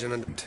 and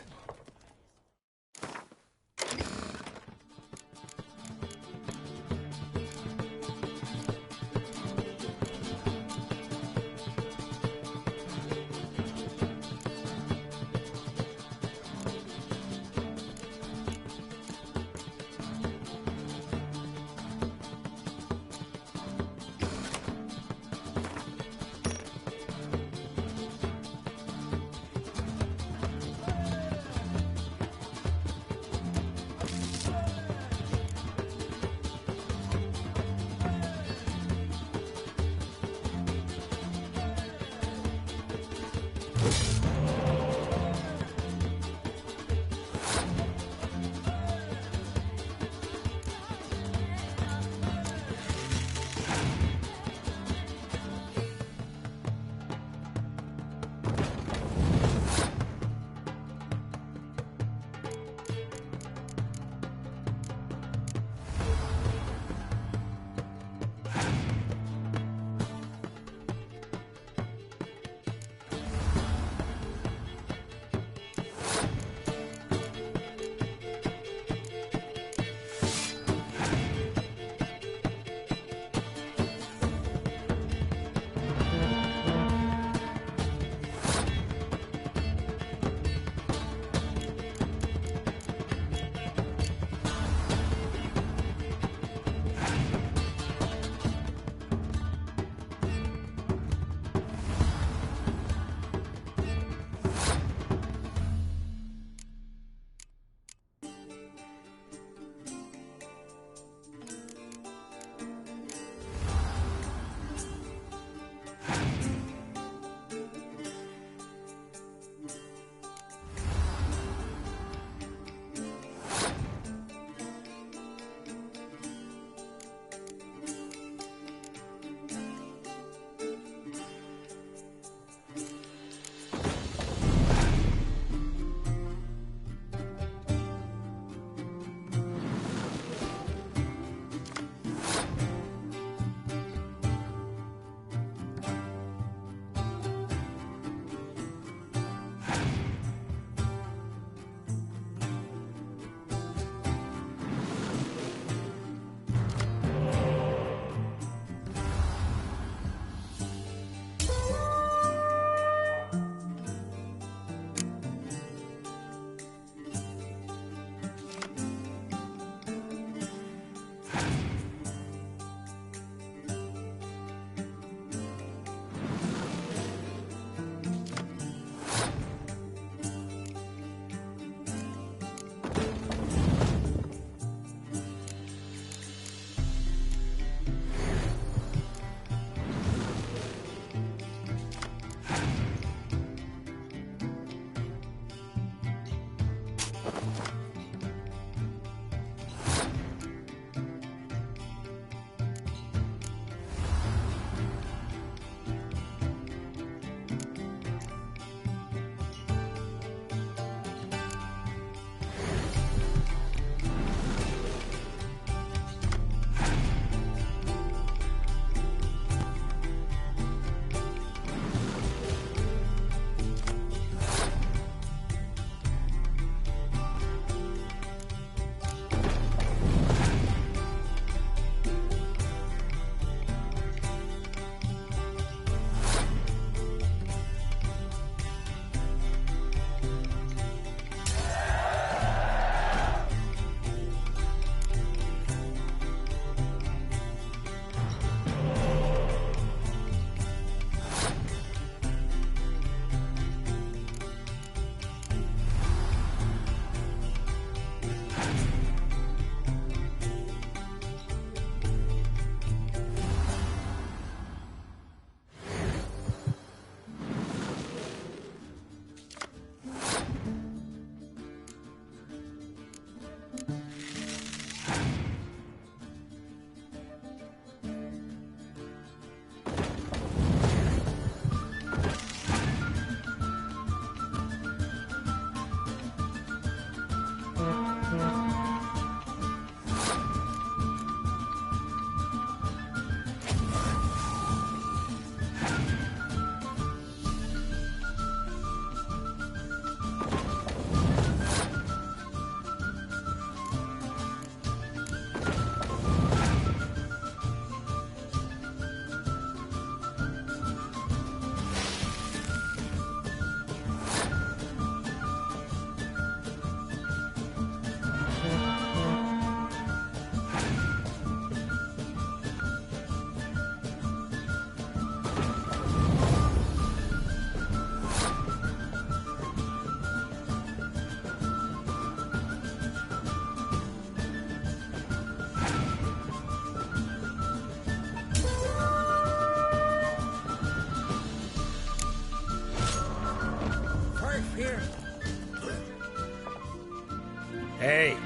Hey.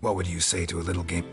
What would you say to a little game?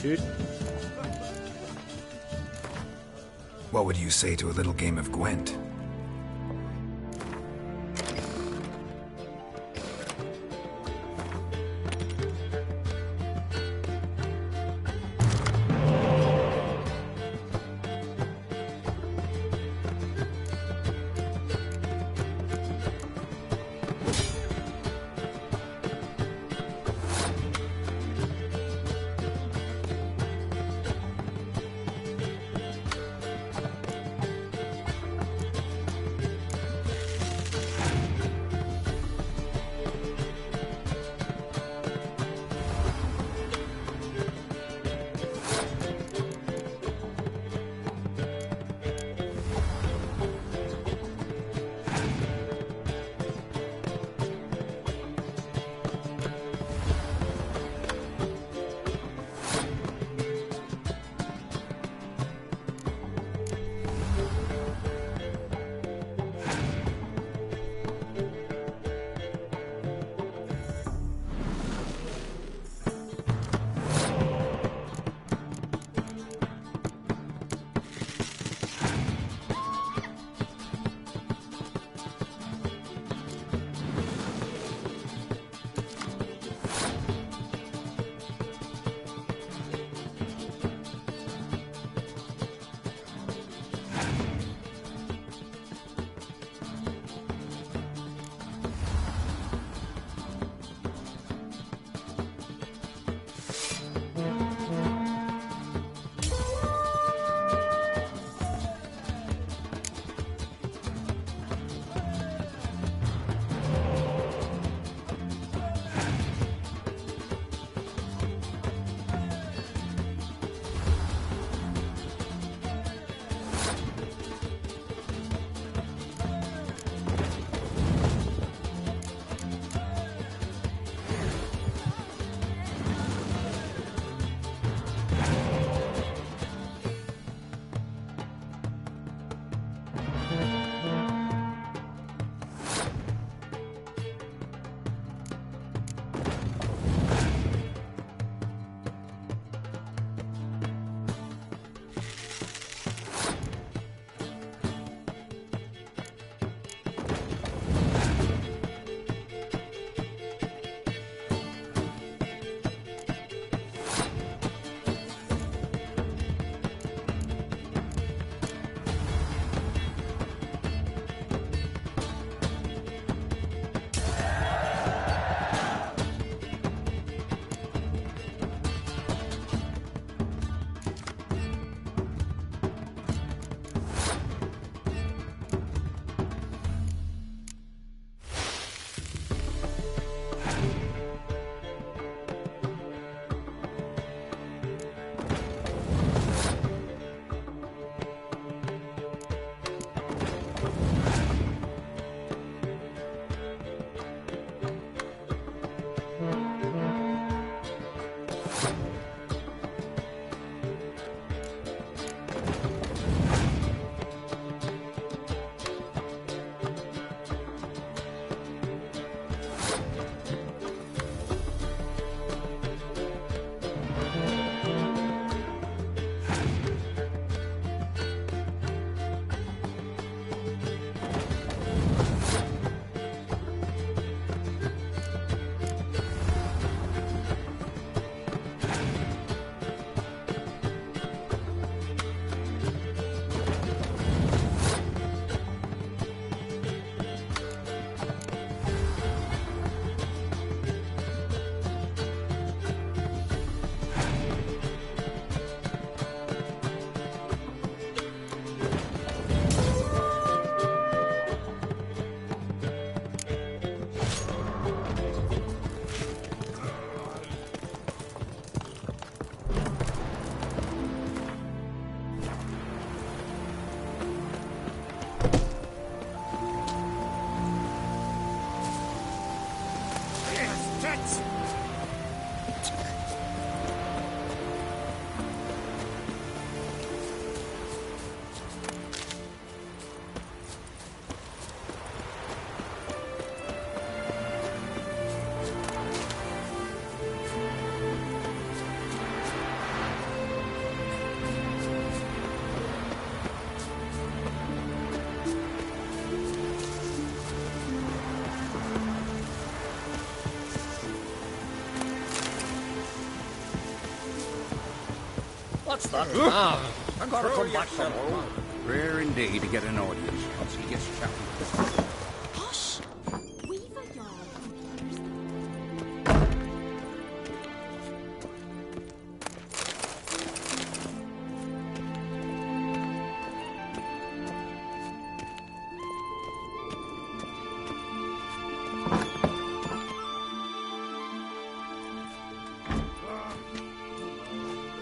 Shoot. What would you say to a little game of Gwent? What's that? Ah, I'm gonna come back tomorrow. Rare indeed to get an audience once he gets chatting. Hush! We've a yarn.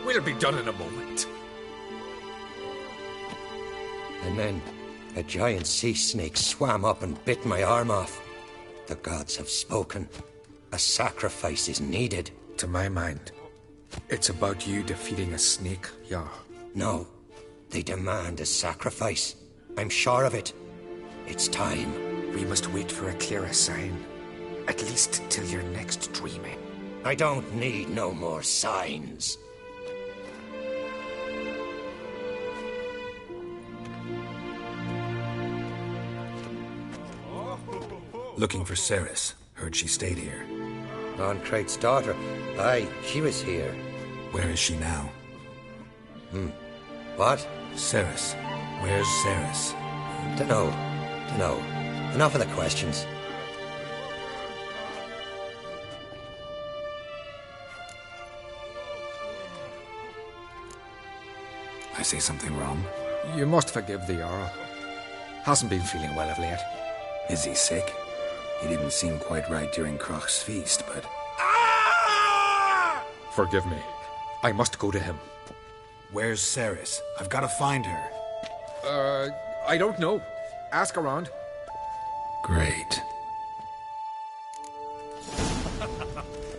We'll be done in a moment. And then a giant sea snake swam up and bit my arm off. The gods have spoken. A sacrifice is needed. To my mind, it's about you defeating a snake, yeah. No, they demand a sacrifice. I'm sure of it. It's time. We must wait for a clearer sign. At least till your next dreaming. I don't need no more signs. Looking for Ceres. Heard she stayed here. Craig's daughter. Aye, she was here. Where is she now? What? Ceres. Where's Ceres? Dunno. Enough of the questions. I say something wrong? You must forgive the Jarl. Hasn't been feeling well of late. Is he sick? He didn't seem quite right during Croc's feast, but... Forgive me. I must go to him. Where's Ceres? I've got to find her. I don't know. Ask around. Great.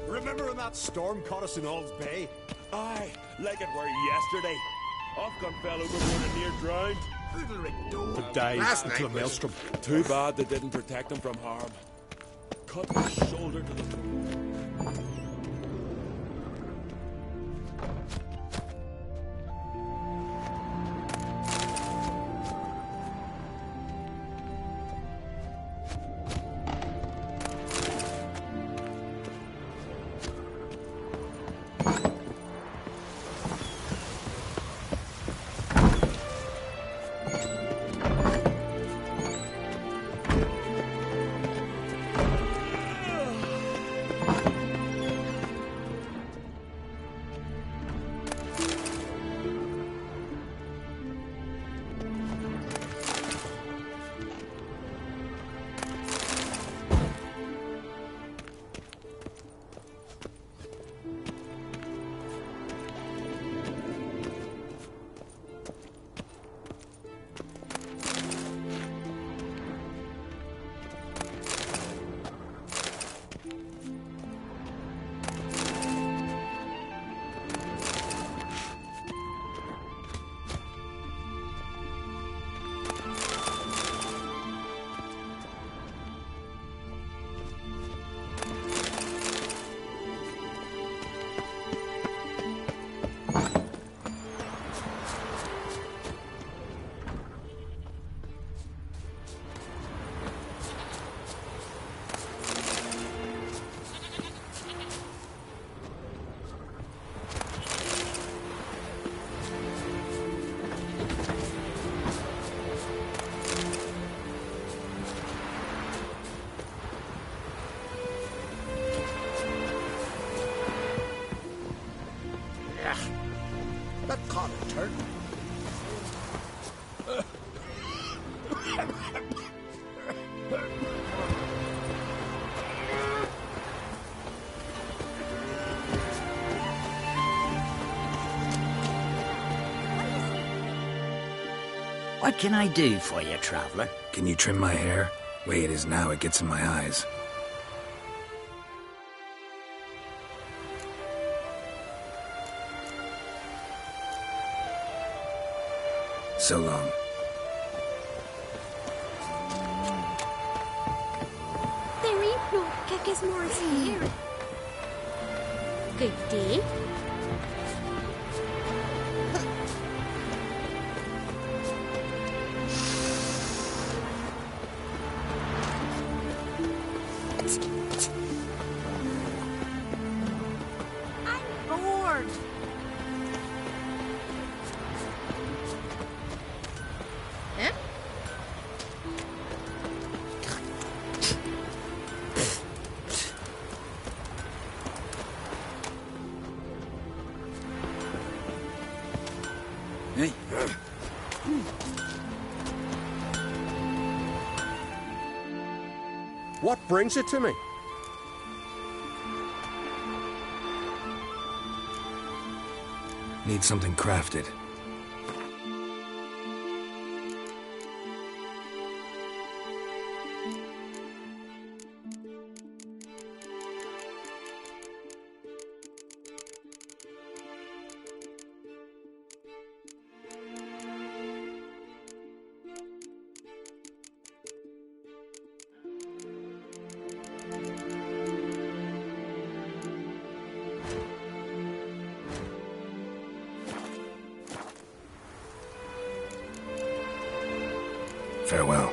Remember when that storm caught us in Ald's Bay? Aye, like it were yesterday. Off-gun fell overboard and near drowned. But died into a maelstrom. Too bad they didn't protect him from harm. Cut his shoulder to the throat. That caught a turn. What can I do for you, traveler? Can you trim my hair? Way it is now, it gets in my eyes. So long. There ain't no Kekes Morrison here. Good day. I'm bored. What brings it to me? Need something crafted. Farewell.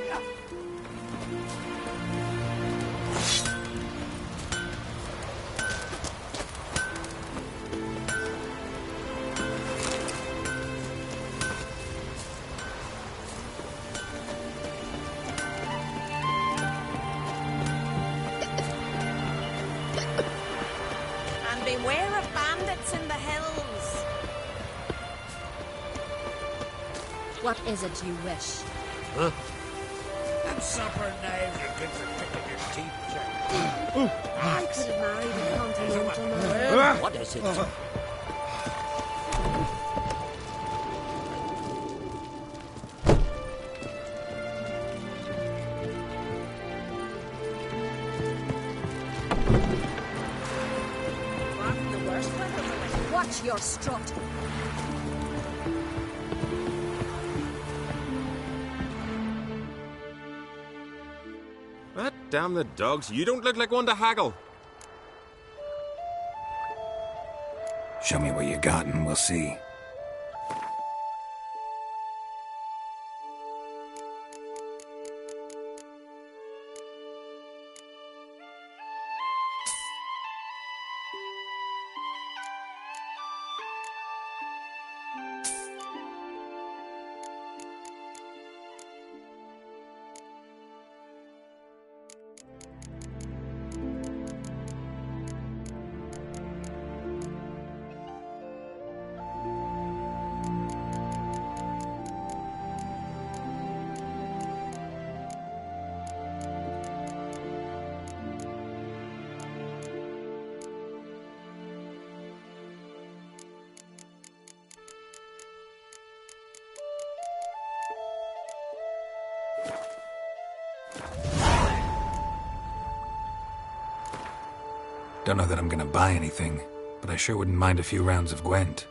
And beware of bandits in the hills. What is it you wish? Huh? And supper knives are good for picking your teeth, Jack. I could have married a continental man. What is it? The worst weather. Watch your strut. Damn the dogs, you don't look like one to haggle. Show me what you got and we'll see. Don't know that I'm gonna buy anything, but I sure wouldn't mind a few rounds of Gwent.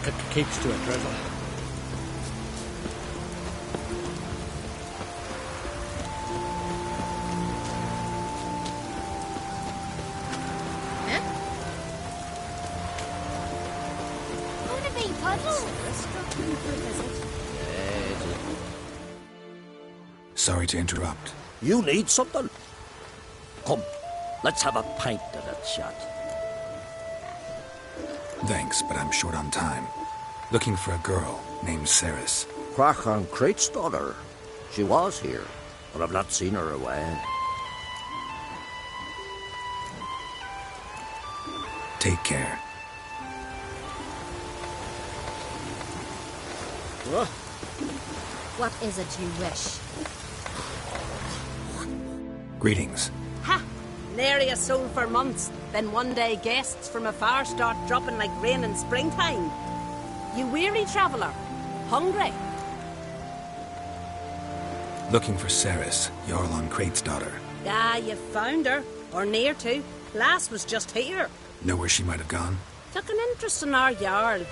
It keeps to a drizzle. Sorry to interrupt. You need something? Come, let's have a pint of that shot. Thanks, but I'm short on time. Looking for a girl named Ceres. Crachan Crate's daughter. She was here, but I've not seen her away. Take care. What is it you wish? Greetings. Ha! Nary a soul for months. Then one day guests from afar start dropping like rain in springtime. You weary traveller? Hungry? Looking for Ceres, Jarl on Crate's daughter. Ah, you found her. Or near to. Lass was just here. Know where she might have gone? Took an interest in our Jarl.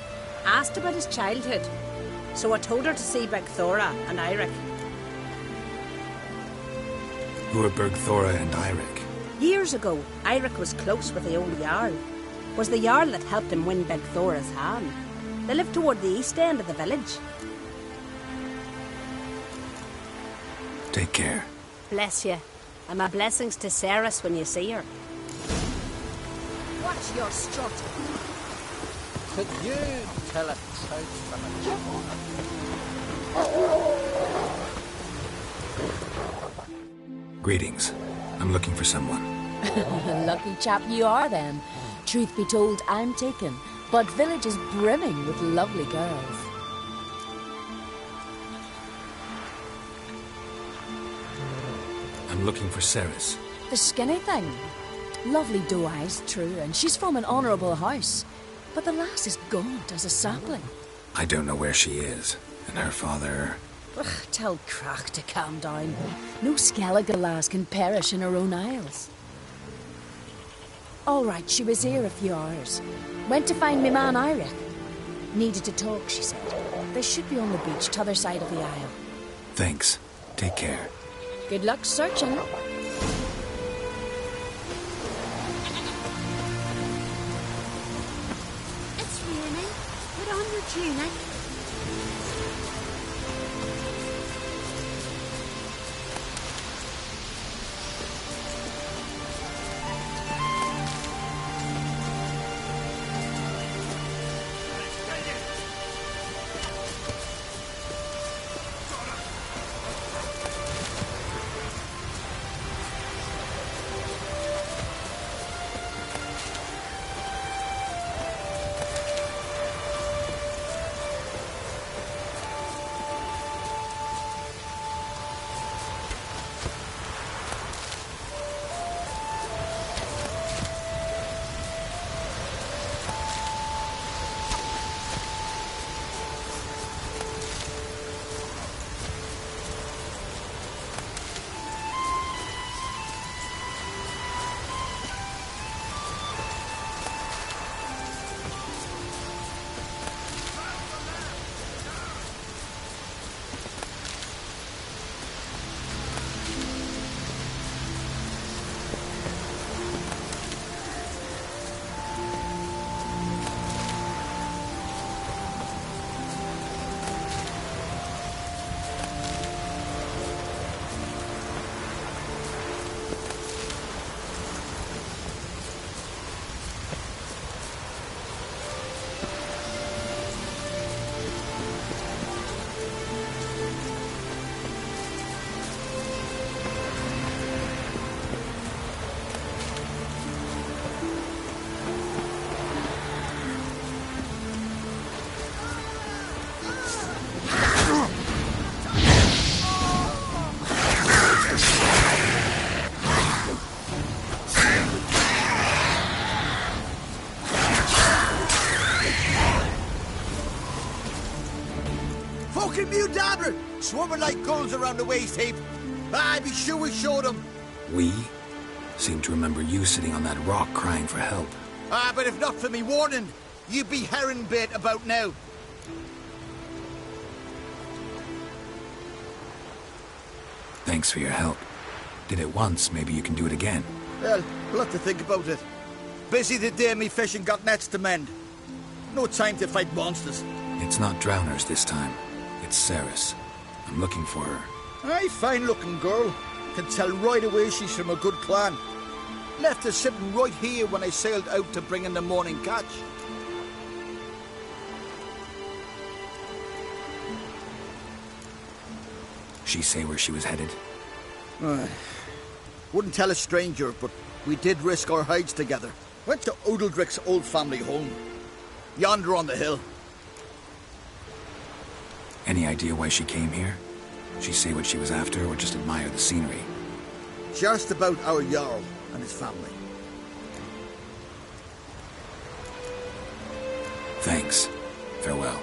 Asked about his childhood. So I told her to see Bergthora and Eirik. Who are Bergthora and Eirik? Years ago, Eirik was close with the old Jarl. Was the Jarl that helped him win Bergthora's hand. They lived toward the east end of the village. Take care. Bless you. And my blessings to Ceres when you see her. Watch your strut. Could you tell a trout from a Greetings. I'm looking for someone. Lucky chap you are then. Truth be told, I'm taken, but village is brimming with lovely girls. I'm looking for Ceres. The skinny thing. Lovely doe eyes, true, and she's from an honourable house. But the lass is gaunt as a sapling. I don't know where she is, and her father... Ugh, tell Crack to calm down. No Skellige lass can perish in her own isles. All right, she was here a few hours. Went to find me man Eirik. Needed to talk, she said. They should be on the beach, t'other side of the isle. Thanks. Take care. Good luck searching. It's raining. Put on your tunic. Fucking mute dabbler! Swarming like gulls around the waste heap. Be sure we showed them. We? Seem to remember you sitting on that rock crying for help. But if not for me warning, you'd be herring bait about now. Thanks for your help. Did it once, maybe you can do it again. Well, we'll have to think about it. Busy the day me fishing got nets to mend. No time to fight monsters. It's not drowners this time. It's Ceres. I'm looking for her. Aye, fine-looking girl. Can tell right away she's from a good clan. Left her sitting right here when I sailed out to bring in the morning catch. She say where she was headed? Wouldn't tell a stranger, but we did risk our hides together. Went to Udaldric's old family home. Yonder on the hill. Any idea why she came here? She say what she was after, or just admire the scenery? She asked about our Jarl and his family. Thanks. Farewell.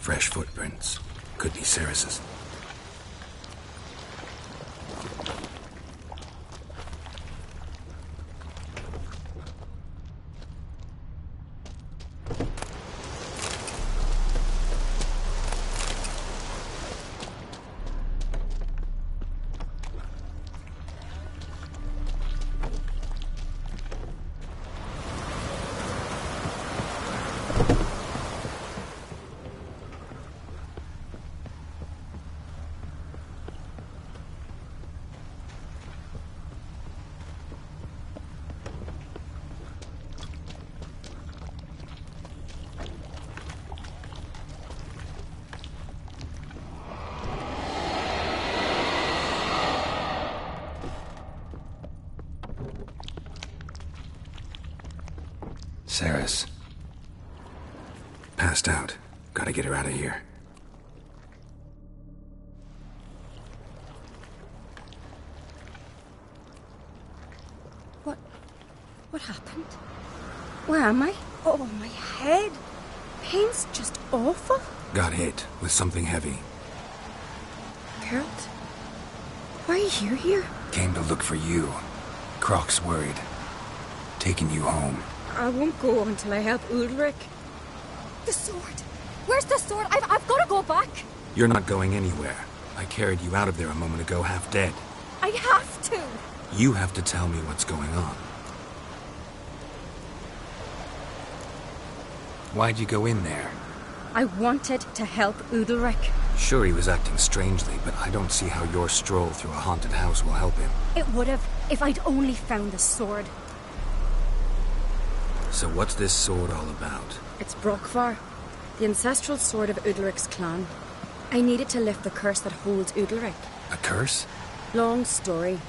Fresh footprints. Could be Ceres's. Ceres. Passed out. Gotta get her out of here. What happened? Where am I? Oh, my head. Pain's just awful. Got hit with something heavy. Geralt? Why are you here? Came to look for you. Croc's worried. Taking you home. I won't go until I help Udalric. The sword! Where's the sword? I've got to go back! You're not going anywhere. I carried you out of there a moment ago, half dead. I have to! You have to tell me what's going on. Why'd you go in there? I wanted to help Udalric. Sure, he was acting strangely, but I don't see how your stroll through a haunted house will help him. It would have, if I'd only found the sword. So what's this sword all about? It's Brokvar, the ancestral sword of Udalric's clan. I needed to lift the curse that holds Udalric. A curse? Long story.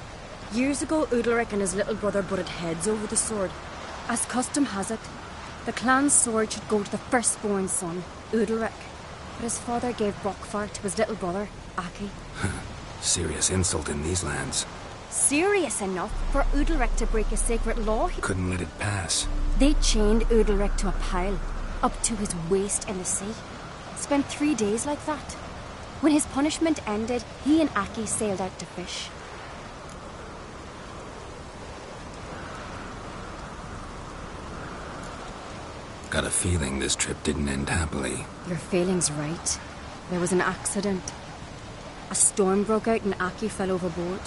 Years ago, Udalric and his little brother butted heads over the sword. As custom has it, the clan's sword should go to the firstborn son, Udalric. but his father gave Brockfar to his little brother, Aki. Serious insult in these lands. Serious enough for Udalric to break a sacred law. Couldn't let it pass. They chained Udalric to a pile, up to his waist in the sea. Spent 3 days like that. When his punishment ended, he and Aki sailed out to fish. Got a feeling this trip didn't end happily. Your feeling's right. There was an accident. A storm broke out and Aki fell overboard.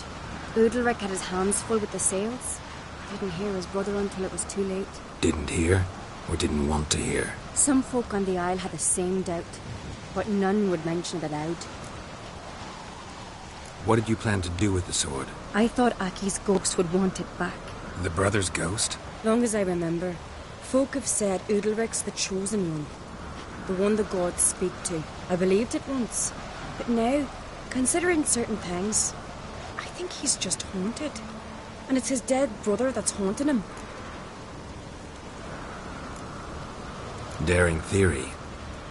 Udalric had his hands full with the sails. Didn't hear his brother until it was too late. Didn't hear? Or didn't want to hear? Some folk on the Isle had the same doubt, but none would mention it aloud. What did you plan to do with the sword? I thought Aki's ghost would want it back. The brother's ghost? Long as I remember, folk have said Udalric's the chosen one. The one the gods speak to. I believed it once. But now, considering certain things, I think he's just haunted. And it's his dead brother that's haunting him. Daring theory.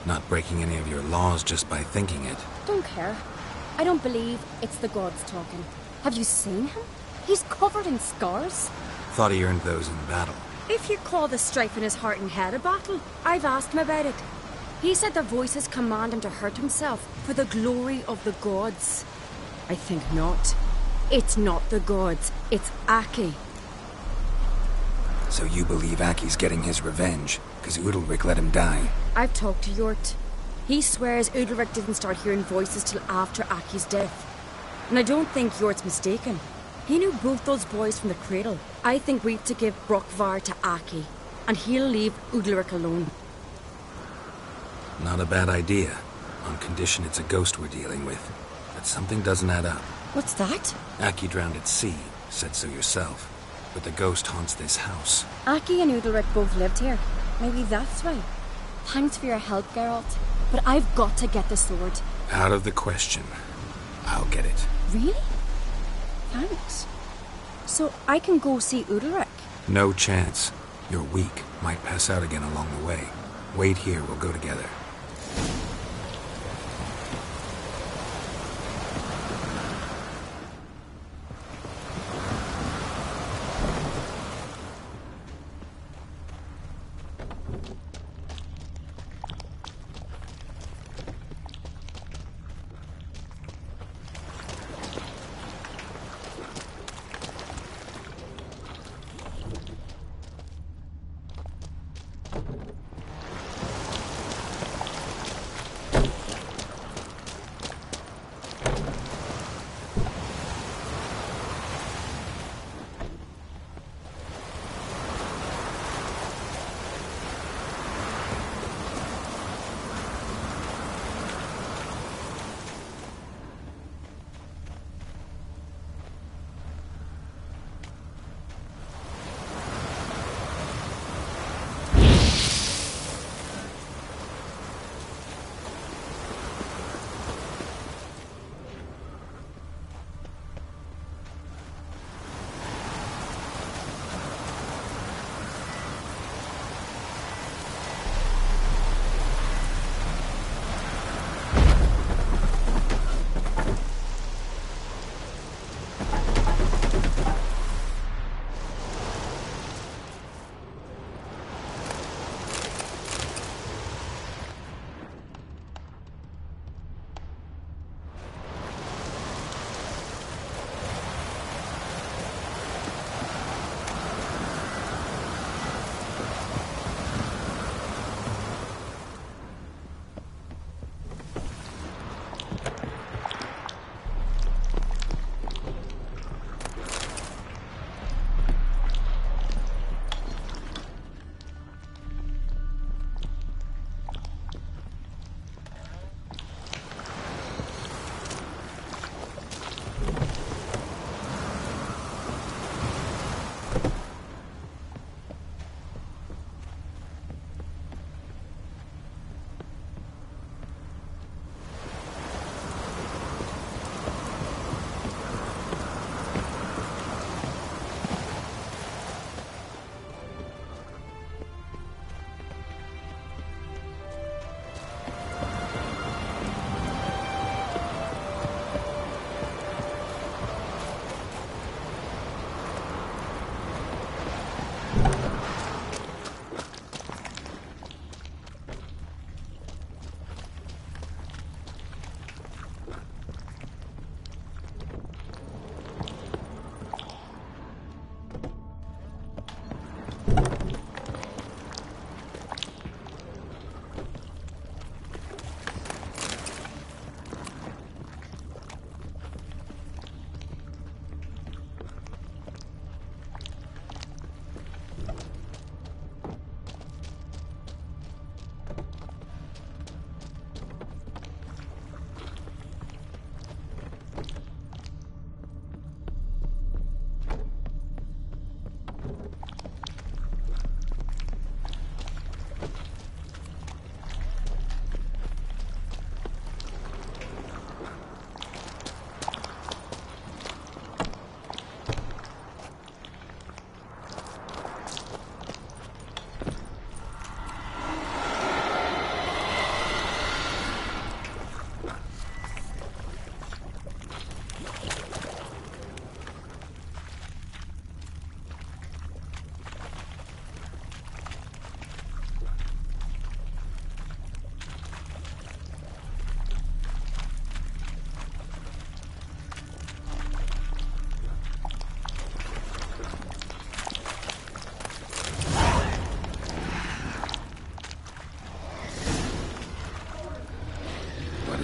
Not breaking any of your laws just by thinking it. Don't care. I don't believe it's the gods talking. Have you seen him? He's covered in scars. Thought he earned those in battle. If you call the strife in his heart and head a battle, I've asked him about it. He said their voices command him to hurt himself for the glory of the gods. I think not. It's not the gods, it's Aki. So you believe Aki's getting his revenge, because Udalric let him die? I've talked to Yort. He swears Udalric didn't start hearing voices till after Aki's death. And I don't think Yort's mistaken. He knew both those boys from the cradle. I think we've to give Brockvar to Aki, and he'll leave Udalric alone. Not a bad idea, on condition it's a ghost we're dealing with. But something doesn't add up. What's that? Aki drowned at sea, said so yourself. But the ghost haunts this house. Aki and Udalric both lived here. Maybe that's why. Thanks for your help, Geralt. But I've got to get the sword. Out of the question. I'll get it. Really? Thanks. So I can go see Udalric? No chance. You're weak. Might pass out again along the way. Wait here, we'll go together.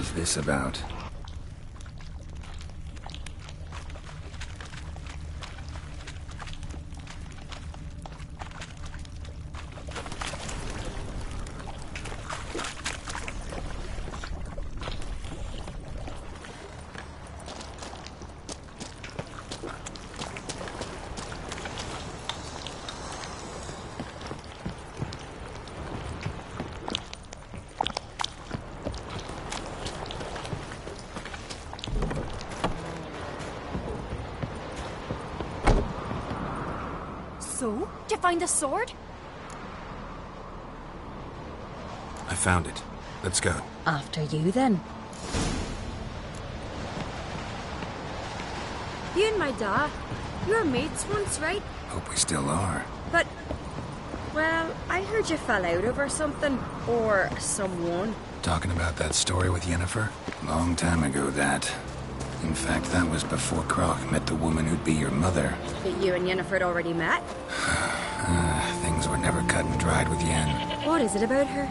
was this about? So, did you find the sword? I found it. Let's go. After you, then. You and my dad, you were mates once, right? Hope we still are. But, well, I heard you fell out over something. Or someone. Talking about that story with Yennefer? Long time ago, that. In fact, that was before Croc met the woman who'd be your mother. But you and Yennefer had already met? Things were never cut and dried with Yen. What is it about her?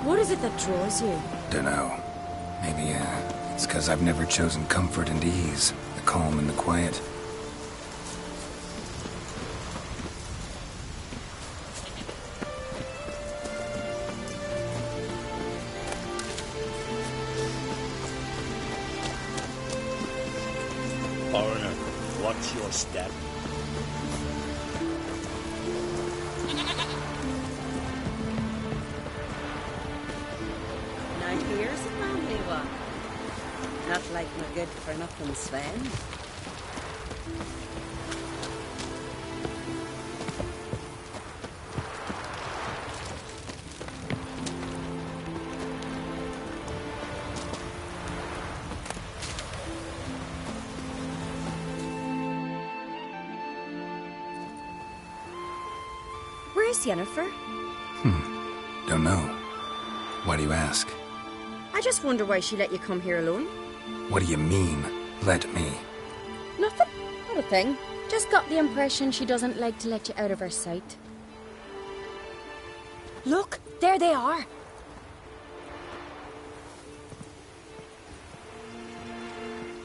What is it that draws you? Dunno. Maybe, it's because I've never chosen comfort and ease. The calm and the quiet. Foreigner, watch your step. Now here's a manly one. Not like my good-for-nothing Sven. Where's Yennefer? Don't know. Why do you ask? I just wonder why she let you come here alone. What do you mean, let me? Nothing. Not a thing. Just got the impression she doesn't like to let you out of her sight. Look, there they are.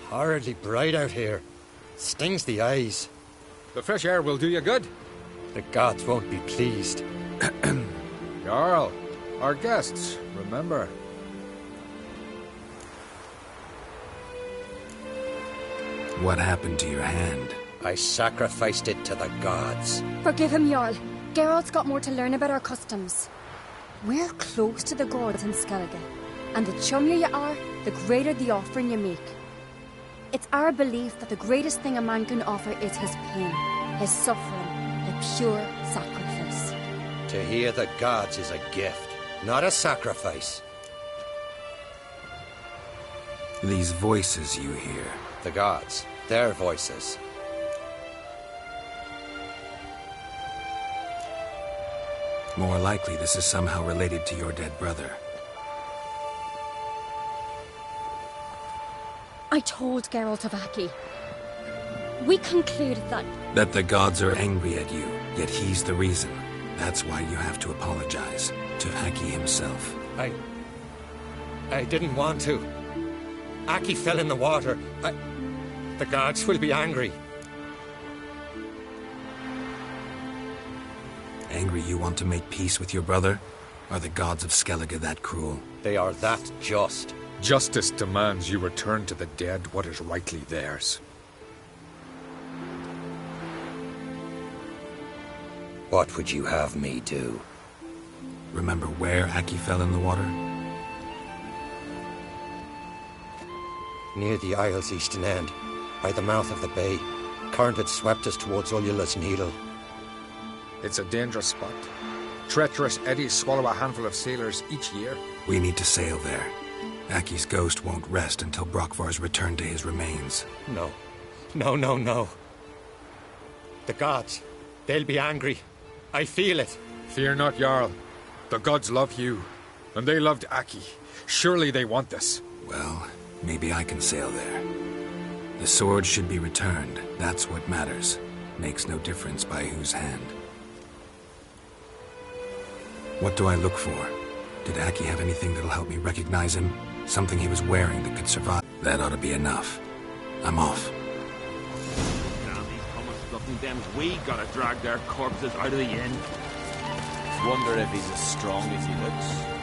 Horridly bright out here. Stings the eyes. The fresh air will do you good. The gods won't be pleased. Jarl, our guests, remember. What happened to your hand? I sacrificed it to the gods. Forgive him, Jarl. Geralt's got more to learn about our customs. We're close to the gods in Skellige, and the chummier you are, the greater the offering you make. It's our belief that the greatest thing a man can offer is his pain, his suffering, a pure sacrifice. To hear the gods is a gift, not a sacrifice. These voices you hear. The gods, their voices. More likely this is somehow related to your dead brother. I told Geralt of Aki. We concluded that... That the gods are angry at you, yet he's the reason. That's why you have to apologize to Aki himself. I didn't want to. Aki fell in the water. The gods will be angry. Angry you want to make peace with your brother? Are the gods of Skellige that cruel? They are that just. Justice demands you return to the dead what is rightly theirs. What would you have me do? Remember where Aki fell in the water? Near the Isle's eastern end, by the mouth of the bay. Current had swept us towards Ullula's Needle. It's a dangerous spot. Treacherous eddies swallow a handful of sailors each year. We need to sail there. Aki's ghost won't rest until Brokvar's returned to his remains. No. No. The gods, they'll be angry. I feel it. Fear not, Jarl. The gods love you, and they loved Aki. Surely they want this. Well, maybe I can sail there. The sword should be returned. That's what matters. Makes no difference by whose hand. What do I look for? Did Aki have anything that'll help me recognize him? Something he was wearing that could survive. That ought to be enough. I'm off. Damn, these Thomas fucking Dems, we gotta drag their corpses out of the inn. Wonder if he's as strong as he looks.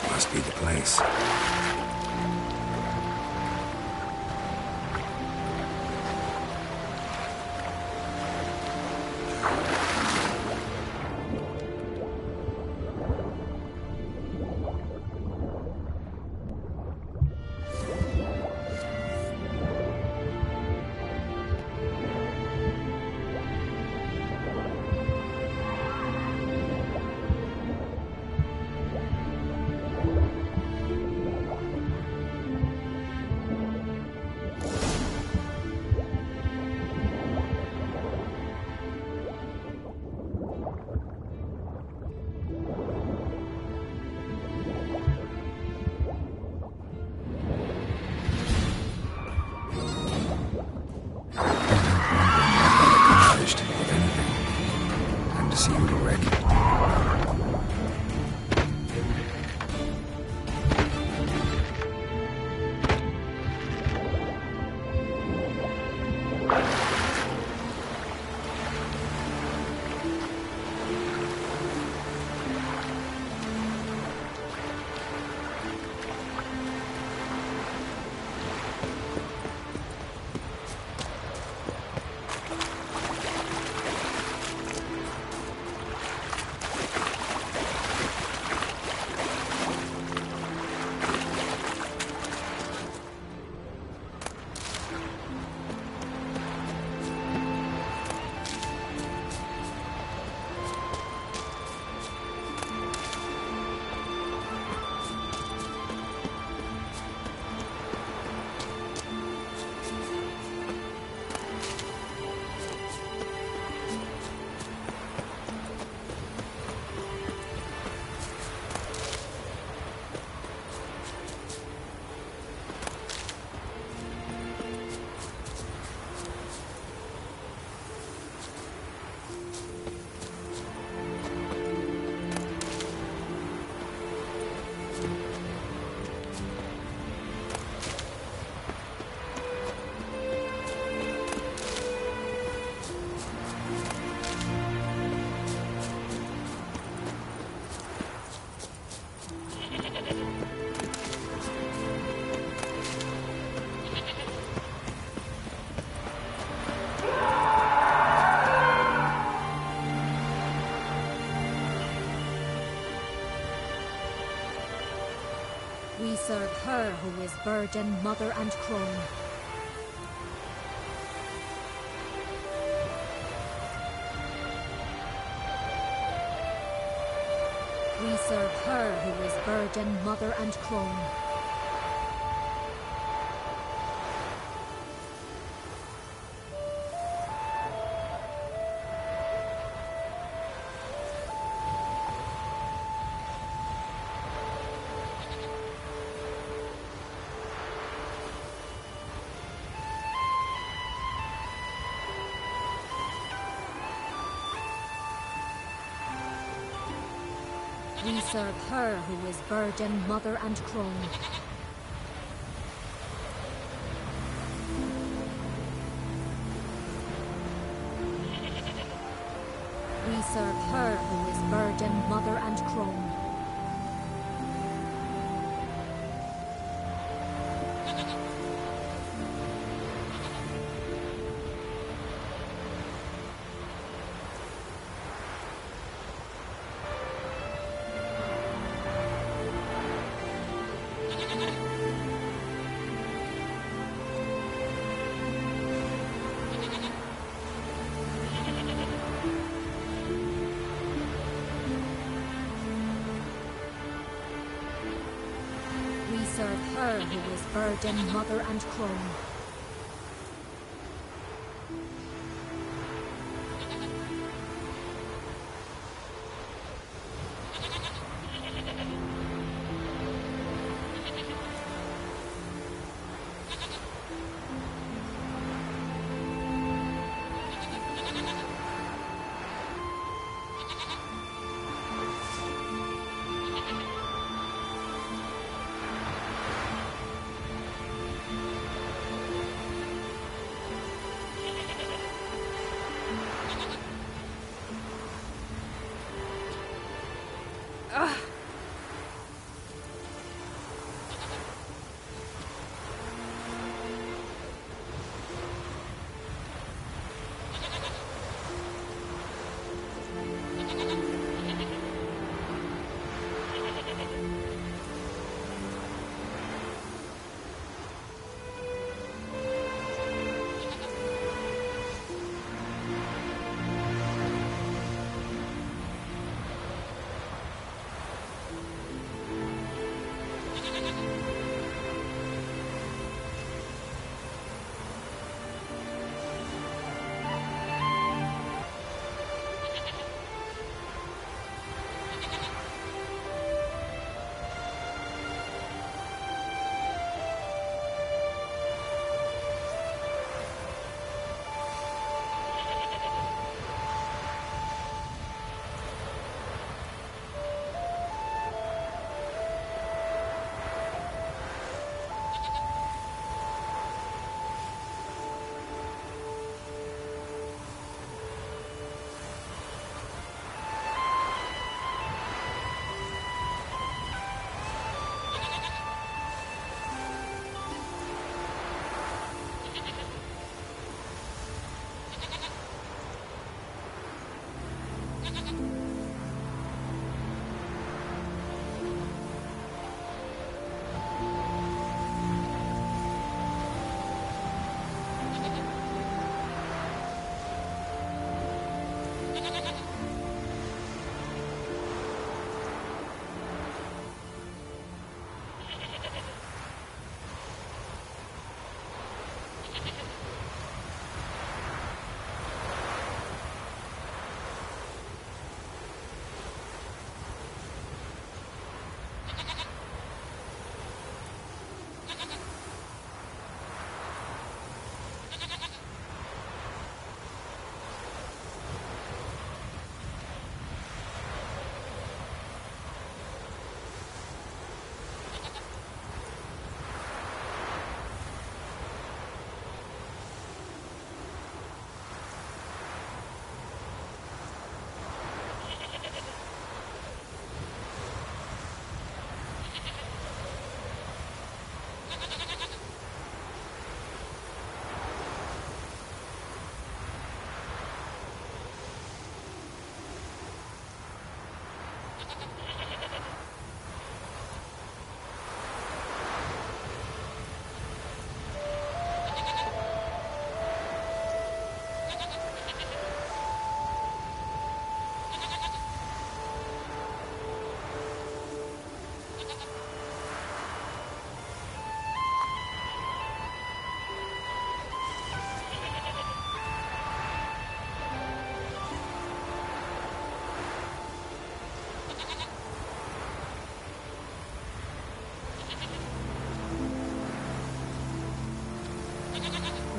Must be the place. We serve her who is virgin, mother, and crone. We serve her who is virgin, mother, and crone. We serve her who is virgin, mother, and crone. We serve her who is virgin, mother, and crone. We serve her who is virgin, mother, and crone.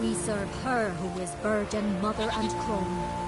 We serve her who is virgin, mother, and crone.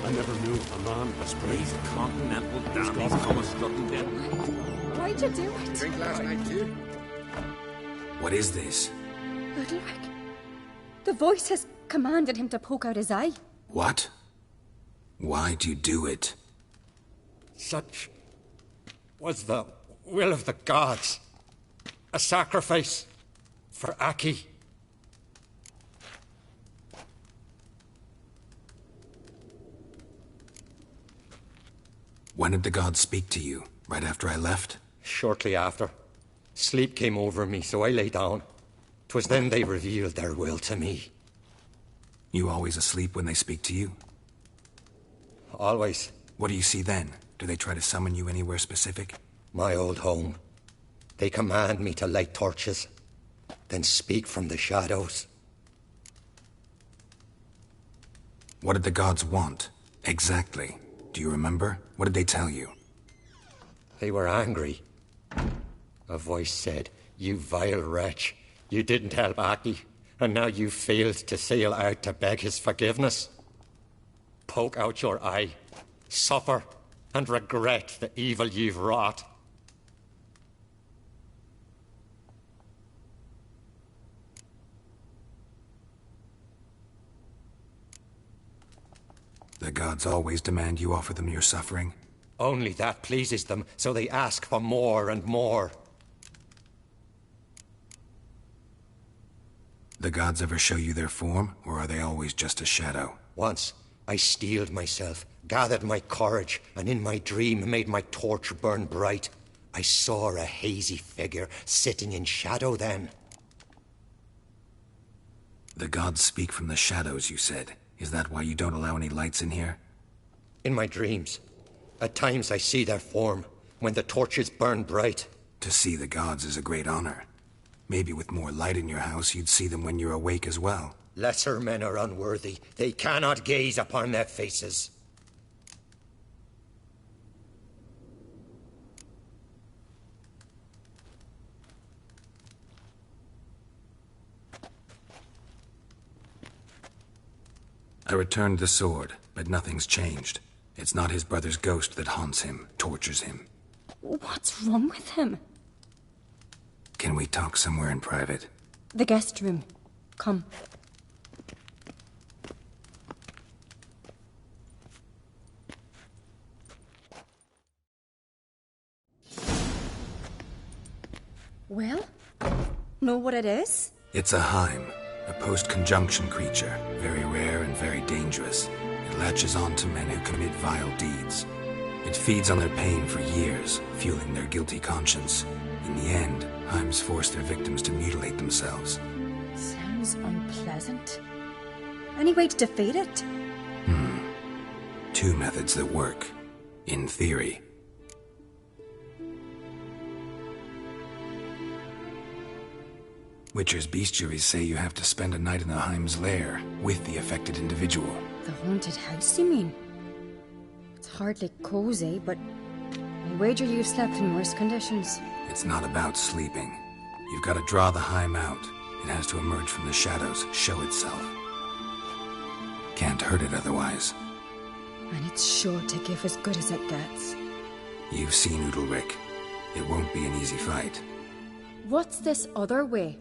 I never knew a man as brave. These continental dandies come a strutting down. Why'd you do it? Drink last night too? What is this? Udalric. The voice has commanded him to poke out his eye. What? Why'd you do it? Such was the will of the gods. A sacrifice for Aki. When did the gods speak to you? Right after I left? Shortly after. Sleep came over me, so I lay down. 'Twas then they revealed their will to me. You always asleep when they speak to you? Always. What do you see then? Do they try to summon you anywhere specific? My old home. They command me to light torches, then speak from the shadows. What did the gods want? Exactly. Do you remember? What did they tell you? They were angry. A voice said, "You vile wretch. You didn't help Aki, and now you failed to sail out to beg his forgiveness. Poke out your eye, suffer, and regret the evil you've wrought." The gods always demand you offer them your suffering? Only that pleases them, so they ask for more and more. The gods ever show you their form, or are they always just a shadow? Once, I steeled myself, gathered my courage, and in my dream made my torch burn bright. I saw a hazy figure sitting in shadow then. The gods speak from the shadows, you said. Is that why you don't allow any lights in here? In my dreams. At times I see their form, when the torches burn bright. To see the gods is a great honor. Maybe with more light in your house, you'd see them when you're awake as well. Lesser men are unworthy. They cannot gaze upon their faces. I returned the sword, but nothing's changed. It's not his brother's ghost that haunts him, tortures him. What's wrong with him? Can we talk somewhere in private? The guest room. Come. Well, know what it is? It's a Heim, a post-conjunction creature, very rare and very dangerous. It latches on to men who commit vile deeds. It feeds on their pain for years, fueling their guilty conscience. In the end, Heims force their victims to mutilate themselves. Sounds seems unpleasant. Any way to defeat it? Two methods that work. In theory. Witcher's bestiaries say you have to spend a night in the Heim's lair with the affected individual. The haunted house, you mean? It's hardly cozy, but I wager you've slept in worse conditions. It's not about sleeping. You've got to draw the Heim out. It has to emerge from the shadows, show itself. Can't hurt it otherwise. And it's sure to give as good as it gets. You've seen Udalric. It won't be an easy fight. What's this other way?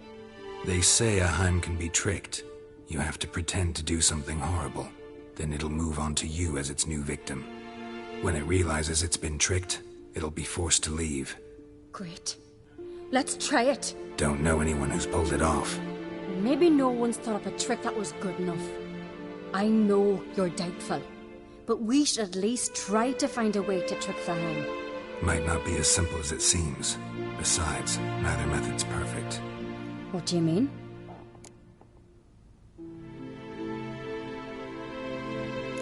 They say a Heim can be tricked. You have to pretend to do something horrible. Then it'll move on to you as its new victim. When it realizes it's been tricked, it'll be forced to leave. Great. Let's try it. Don't know anyone who's pulled it off. Maybe no one's thought up a trick that was good enough. I know you're doubtful, but we should at least try to find a way to trick the Heim. Might not be as simple as it seems. Besides, neither method's perfect. What do you mean?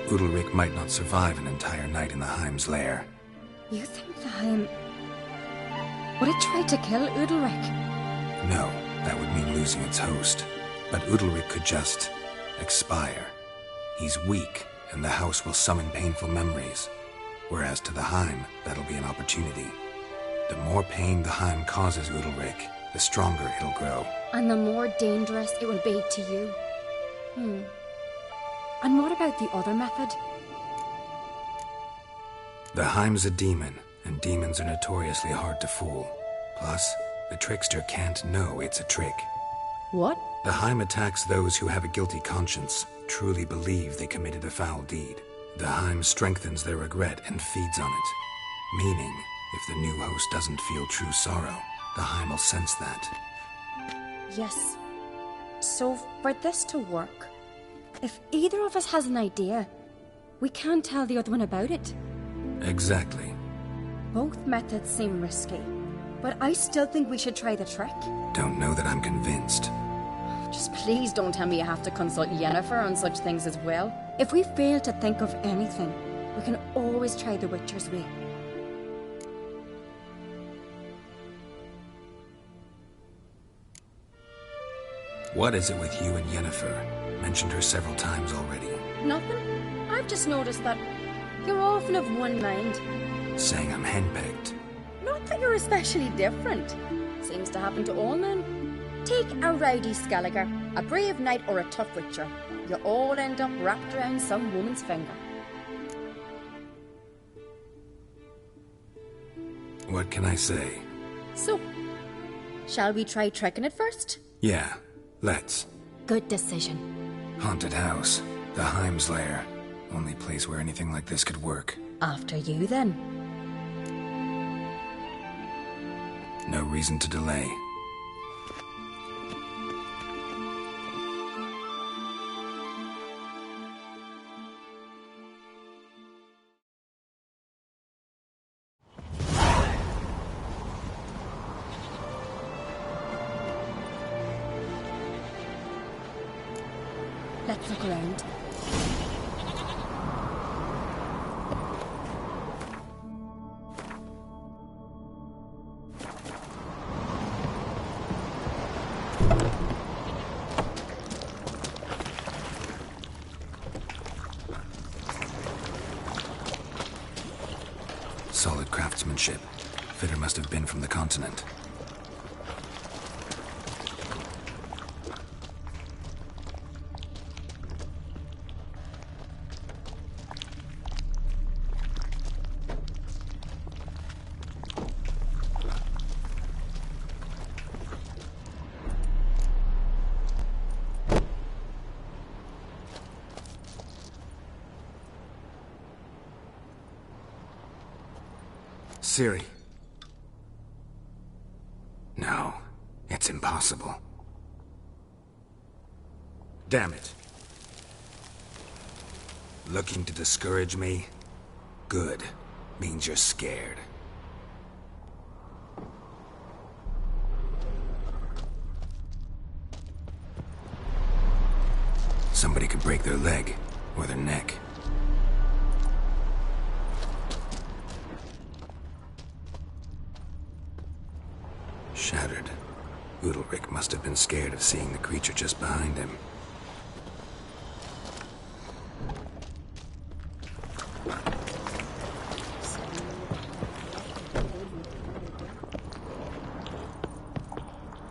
Udalric might not survive an entire night in the Heim's lair. You think the Heim... Would it try to kill Udalric? No, that would mean losing its host. But Udalric could just... expire. He's weak, and the house will summon painful memories. Whereas to the Heim, that'll be an opportunity. The more pain the Heim causes Udalric, the stronger it'll grow. And the more dangerous it will be to you. And what about the other method? The Heim's a demon, and demons are notoriously hard to fool. Plus, the trickster can't know it's a trick. What? The Heim attacks those who have a guilty conscience, truly believe they committed a foul deed. The Heim strengthens their regret and feeds on it. Meaning, if the new host doesn't feel true sorrow, the Heim will sense that. Yes. So, for this to work, if either of us has an idea, we can't tell the other one about it. Exactly. Both methods seem risky, but I still think we should try the trick. Don't know that I'm convinced. Just please don't tell me you have to consult Yennefer on such things as well. If we fail to think of anything, we can always try the Witcher's way. What is it with you and Yennefer? Mentioned her several times already. Nothing. I've just noticed that you're often of one mind. Saying I'm henpecked. Not that you're especially different. Seems to happen to all men. Take a rowdy Skelliger, a brave knight or a tough witcher. You all end up wrapped around some woman's finger. What can I say? So, shall we try tricking it first? Yeah, let's. Good decision. Haunted house. The Heim's lair. Only place where anything like this could work. After you, then. No reason to delay. Let's look around. Solid craftsmanship. Fitter must have been from the continent. Ciri. No, it's impossible. Damn it. Looking to discourage me? Good. Means you're scared. somebody could break their leg or their neck. Shattered. Udalric must have been scared of seeing the creature just behind him.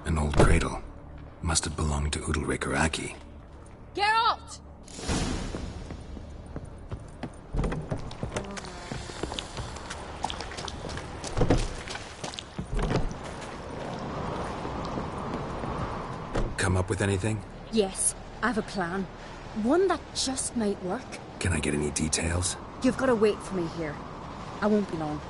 An old cradle. Must have belonged to Udalric or Aki. Geralt! Come up with anything? Yes, I have a plan. One that just might work. Can I get any details? You've got to wait for me here. I won't be long.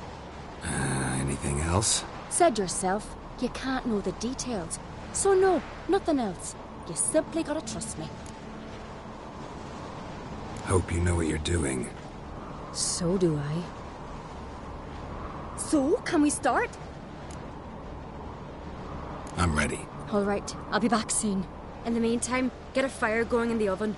Anything else? Said yourself, you can't know the details. So no, nothing else. You simply gotta trust me. Hope you know what you're doing. So do I. So, can we start? I'm ready. All right, I'll be back soon. In the meantime, get a fire going in the oven.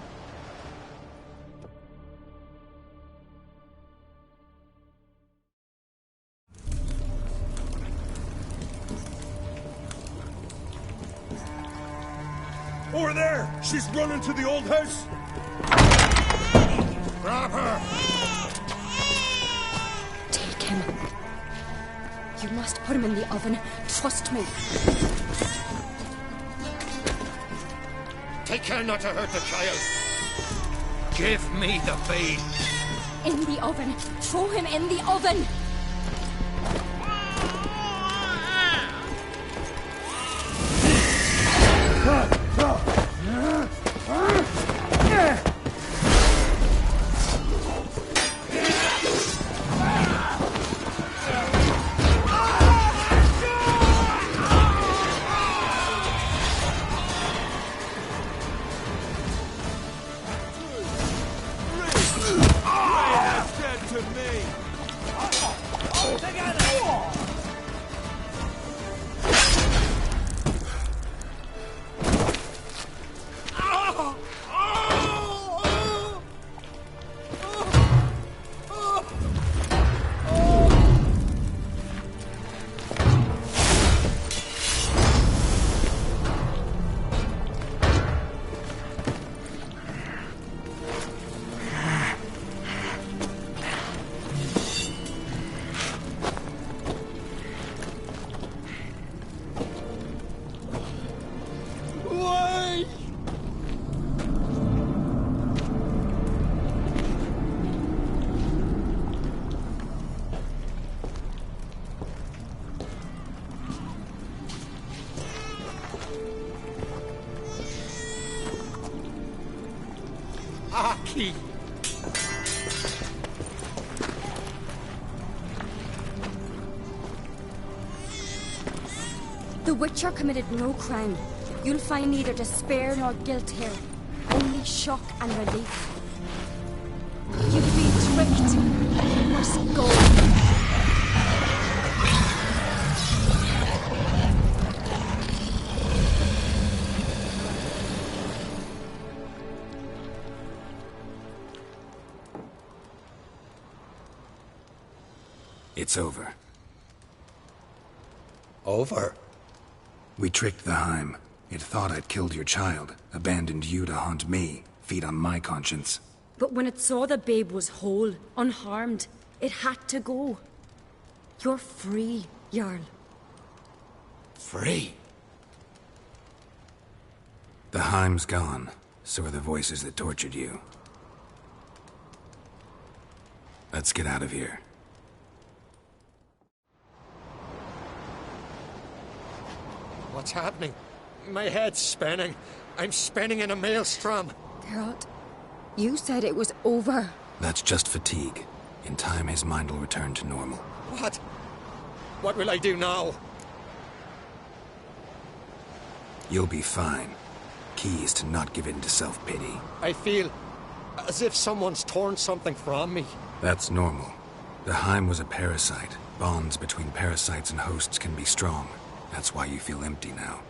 Over there! She's running to the old house! Grab her! Take him. You must put him in the oven. Trust me. Take care not to hurt the child. Give me the babe. In the oven. Throw him in the oven. Aki! The Witcher committed no crime. You'll find neither despair nor guilt here. Only shock and relief. You've been tricked. You must go. It's over. Over? We tricked the Heim. It thought I'd killed your child, abandoned you to haunt me, feed on my conscience. But when it saw the babe was whole, unharmed, it had to go. You're free, Jarl. Free? The Heim's gone, so are the voices that tortured you. Let's get out of here. What's happening? My head's spinning. I'm spinning in a maelstrom. Geralt, you said it was over. That's just fatigue. In time, his mind will return to normal. What? What will I do now? You'll be fine. Key is to not give in to self-pity. I feel as if someone's torn something from me. That's normal. The Heim was a parasite. Bonds between parasites and hosts can be strong. That's why you feel empty now.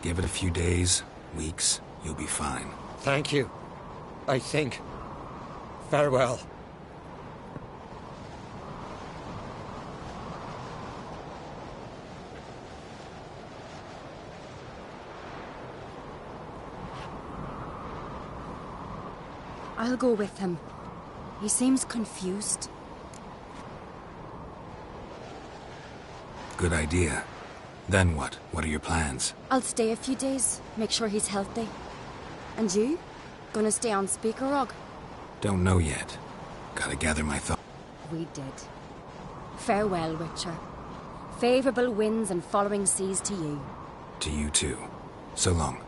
Give it a few days, weeks, you'll be fine. Thank you. I think. Farewell. I'll go with him. He seems confused. Good idea. Then what? What are your plans? I'll stay a few days, make sure he's healthy. And you? Gonna stay on Speaker Rog? Don't know yet. Gotta gather my thoughts. We did. Farewell, Witcher. Favourable winds and following seas to you. To you too. So long.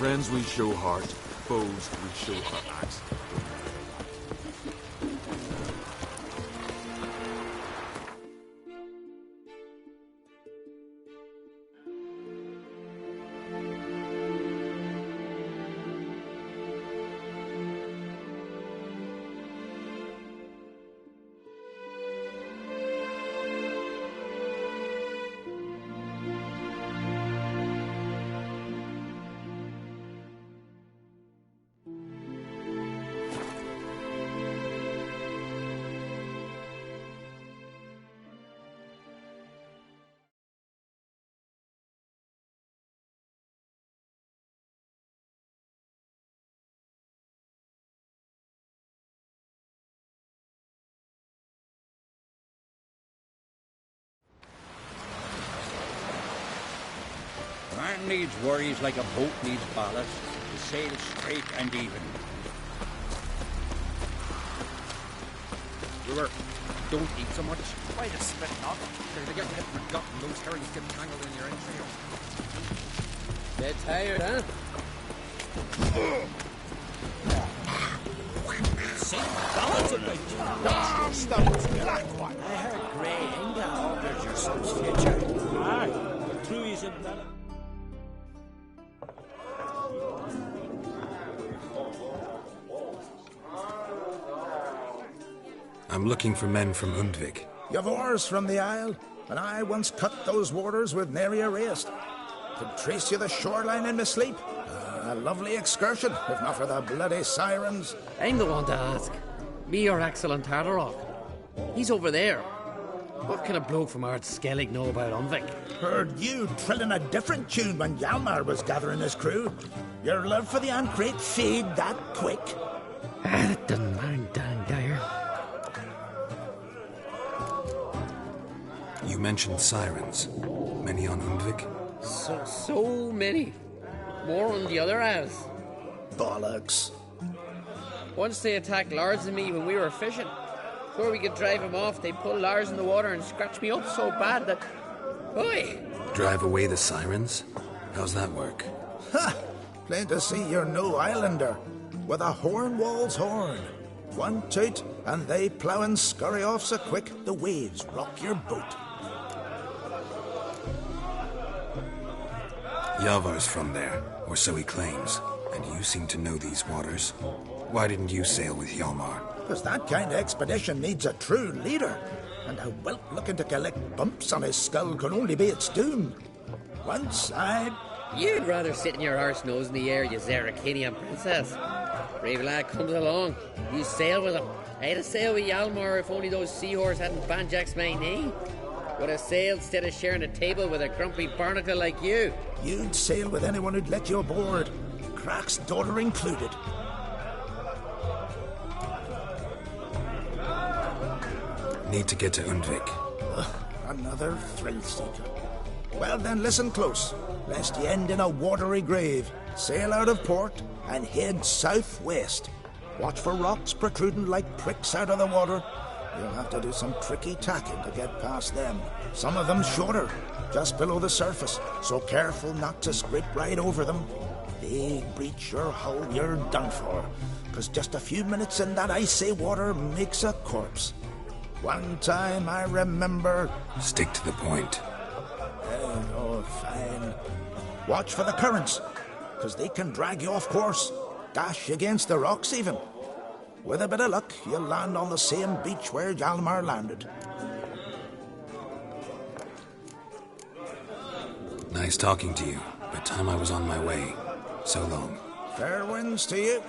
Friends we show heart, foes we show our axe. Man needs worries like a boat needs ballast to sail straight and even. Brewer, don't eat so much. Why the spit not? They're getting hit from a gut and those herrings get tangled in your entrails. Bit tired, huh? That's a big job. Stone's black one. I heard Grey Inga ordered your son's future. Aye, true he's in that. I'm looking for men from Undvik. You've oars from the Isle, and I once cut those waters with nary a race. Could trace you the shoreline in my sleep. A lovely excursion, if not for the bloody sirens. I'm the one to ask. Me or Axel and Tartarock? He's over there. What can a bloke from Ard Skellig know about Undvik? Heard you trilling a different tune when Hjalmar was gathering his crew. Your love for the Ancrate fade that quick. That doesn't mind dang dire. You mentioned sirens. Many on Undvik? So many. More on the other halves. Bollocks. Once they attacked Lars and me when we were fishing. Before we could drive them off, they pulled Lars in the water and scratched me up so bad that... Oi! Drive away the sirens? How's that work? Ha! Plain to see you're no islander. With a horn wall's horn. One toot, and they plough and scurry off so quick the waves rock your boat. Yavar's from there, or so he claims, and you seem to know these waters. Why didn't you sail with Hjalmar? Because that kind of expedition needs a true leader, and a whelp looking to collect bumps on his skull can only be its doom. Once You'd rather sit in your arse nose in the air, you Zaracanian princess. Brave lad comes along. You sail with him. I'd have sailed with Hjalmar if only those seahorse hadn't banjaxed my knee. Would have sailed instead of sharing a table with a grumpy barnacle like you. You'd sail with anyone who'd let you aboard, Crach's daughter included. Need to get to Undvik. Another thrill-seeker. Well then, listen close, lest ye end in a watery grave. Sail out of port and head southwest. Watch for rocks protruding like pricks out of the water. You'll have to do some tricky tacking to get past them. Some of them shorter, just below the surface, so careful not to scrape right over them. They breach your hull, you're done for, 'cause just a few minutes in that icy water makes a corpse. One time I remember... Stick to the point. Oh, fine. Watch for the currents, 'cause they can drag you off course, dash against the rocks even. With a bit of luck, you'll land on the same beach where Hjalmar landed. Nice talking to you, but time I was on my way. So long. Fair winds to you.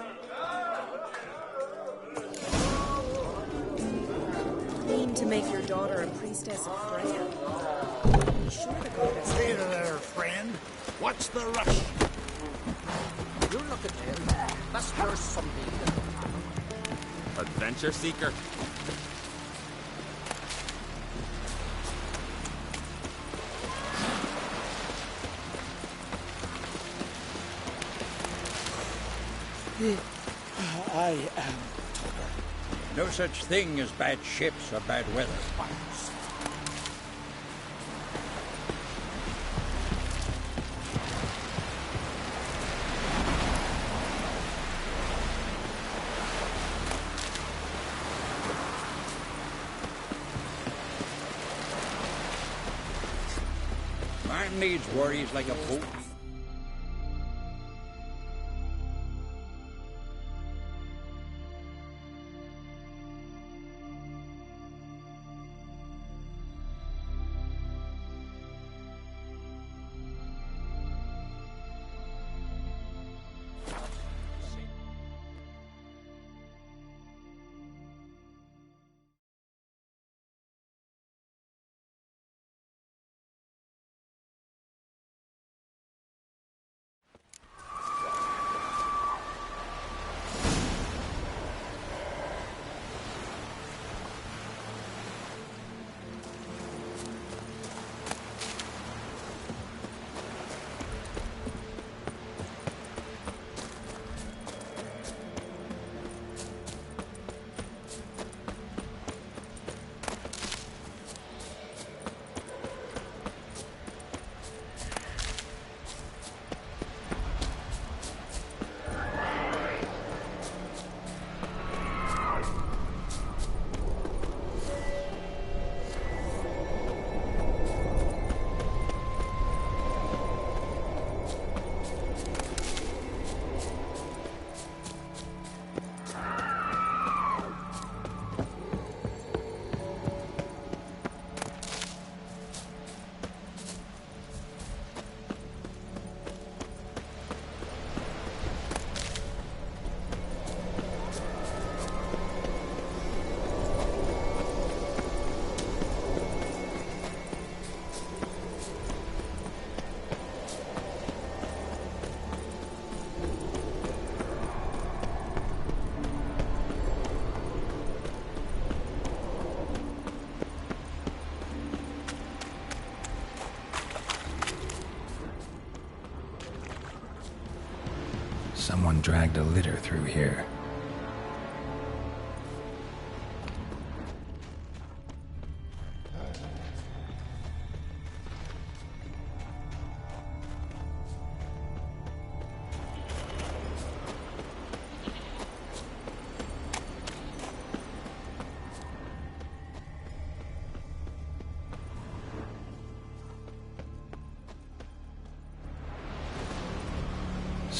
Mean to make your daughter a priestess of Freya. Stay there, friend. What's the rush? You look at him. That's your something. Adventure seeker. I am Tolis. No such thing as bad ships or bad weather. Man needs worries like a boat. Someone dragged a litter through here.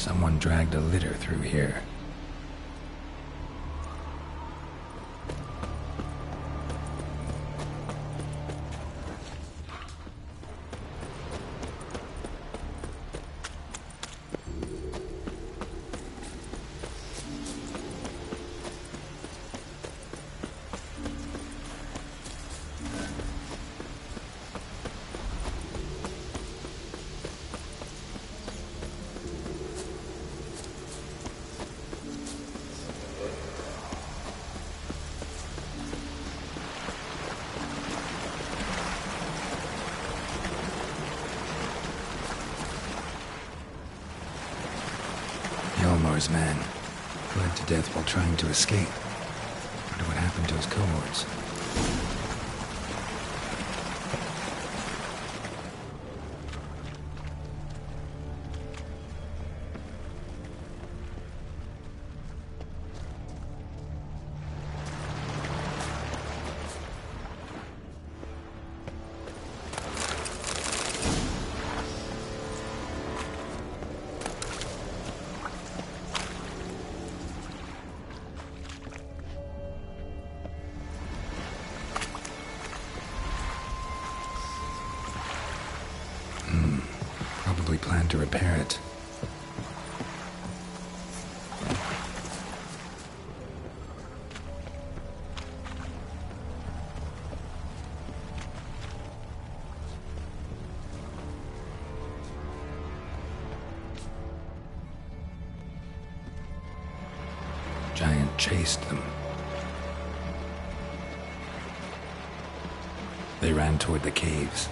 Someone dragged a litter through here. Yalmar's man bled to death while trying to escape. Wonder what happened to his cohorts. Probably planned to repair it. Giant chased them. They ran toward the caves.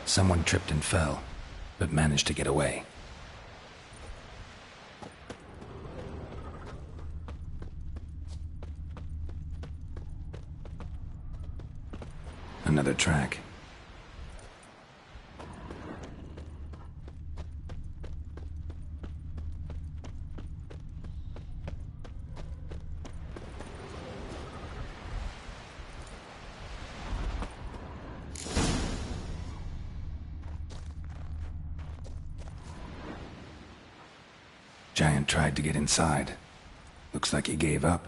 Someone tripped and fell, but managed to get away. Another track. Giant tried to get inside. Looks like he gave up.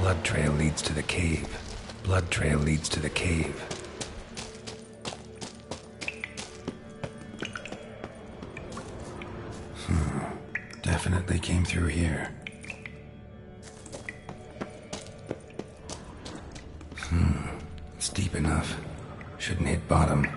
Blood trail leads to the cave. Blood trail leads to the cave. Definitely came through here. It's deep enough. Shouldn't hit bottom.